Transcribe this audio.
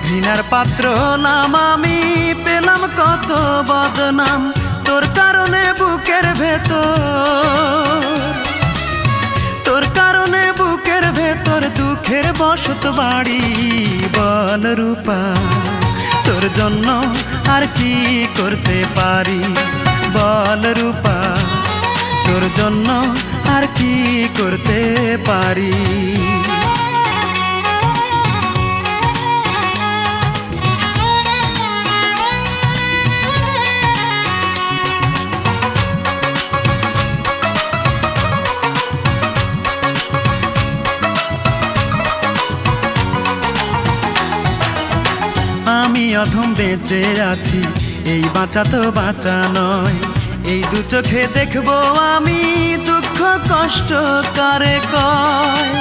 ঘৃণার পাত্র নাম আমি, পেলাম কত বদনাম তোর কারণে বুকের ভেতর, তোর কারণে বুকের ভেতর দুঃখের বসত বাড়ি। বল রূপা তোর জন্য আর কি করতে পারি, বল রূপা তোর জন্য আর কি করতে পারি। আমি অধম বেঁচে আছি, এই বাঁচা তো বাঁচা নয়, এই দু চোখে দেখবো আমি দুঃখ কষ্ট কারে কয়।